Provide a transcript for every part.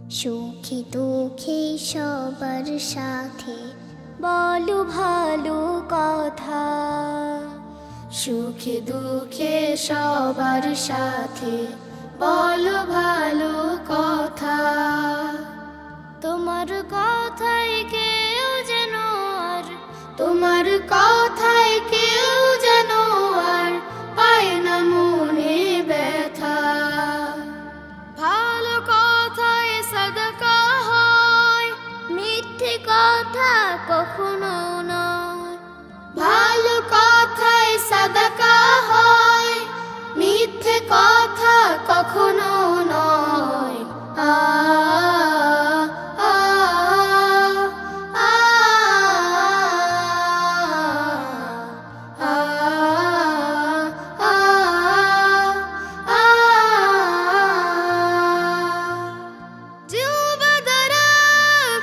সুখে দুঃখে সবার সাথে বলো ভালো কথা। সুখে দুঃখে সবার সাথে বলো ভালো কথা। তোমার কথায় কেউ যেন আর তোমার কথায় কেউ যেন আর পায় না মনে ব্যথা। ভালো কথায় সাদকা হয়, মিথ্যে কথা কখনো নয়। ভালো কথায় সাদকা হয়, মিথ্যে কথা কখনো নয়। আ আ আ আ আ আ যুবদরা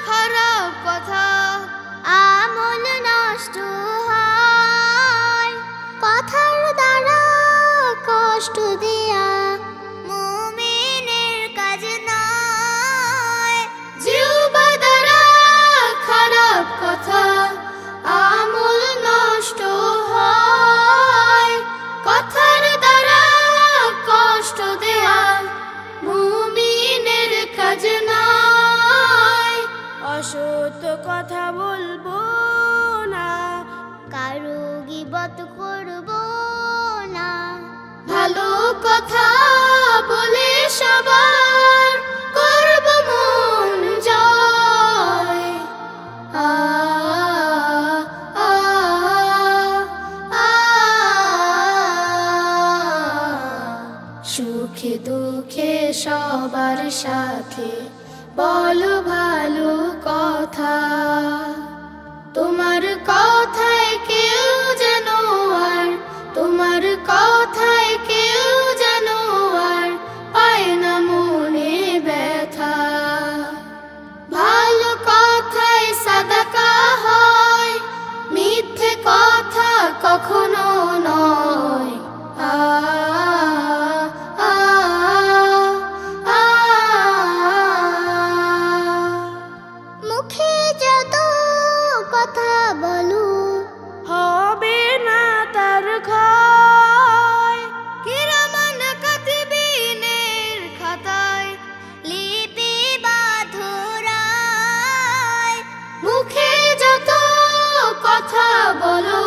খারাপ কথা আমল নষ্ট হয়, কথার দ্বারা কষ্ট দেয়া মুমিনের কাজ নয়। জীবদ্বারা খারাপ কথা আমল নষ্ট হয়, কথার দ্বারা কষ্ট দেয়া মুমিনের কাজ নয়। অসত্য কথা বলবো না, কারো গীবত করব না। ভালো কথা বলে সবার করব মন জয়। আ আ আ সুখে দুঃখে সবার সাথে বলো ভালো কথা। তোমার কথায় কেউ যেন আর তোমার কথায় কেউ যেন আর পায় না মনে ব্যথা। ভালো কথায় সাদকা হয়, মিথ্যে কথা কখনো নয়। আ আ আ মুখে যত কথা বলো হবে না তার ক্ষয়। কিরামান কাতিবিনের খাতায় লিপিবদ্ধ রায়। মুখে যত কথা বলো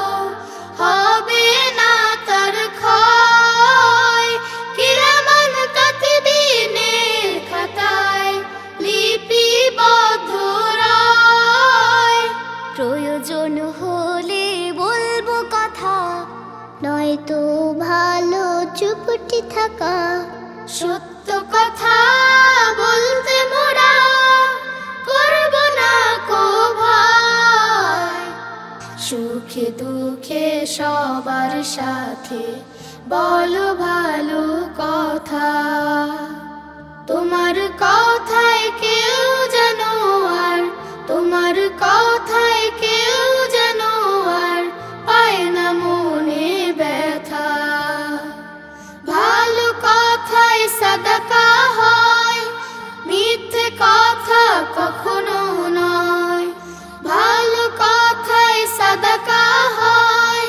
হবে না তার ক্ষয়। কিরামান কাতিবিনের খাতায় লিপিবদ্ধ রায়। প্রয়োজন হলে বলবো কথা, নয়তো ভালো চুপটি থাকা। সত্য কথা বলতে মোরা করব না কো ভয়। সুখে দুঃখে সবার সাথে বলো ভালো কথা। তোমার কথায় কেউ যেন আর তোমার কথায় কেউ যেন আর পায় না মনে ব্যথা। ভালো কথায় সাদকা হয়, মিথ্যে কথা কখনো নয়। ভালো কথায় সাদকা হয়,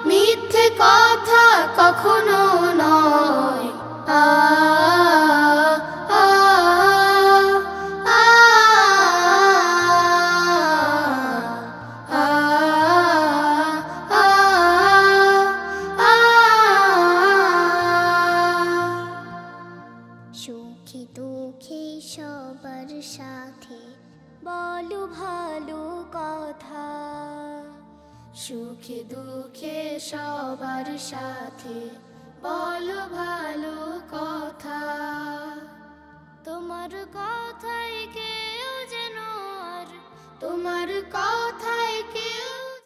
মিথ্যে কথা কখনো নয়। আ আ আ আ আ আ সুখে দুঃখে সবার সাথে বলো ভালো কথা। সুখে দুঃখে সবার সাথে বলো ভালো কথা। তোমার কথায় কেউ যেন আর তোমার কথা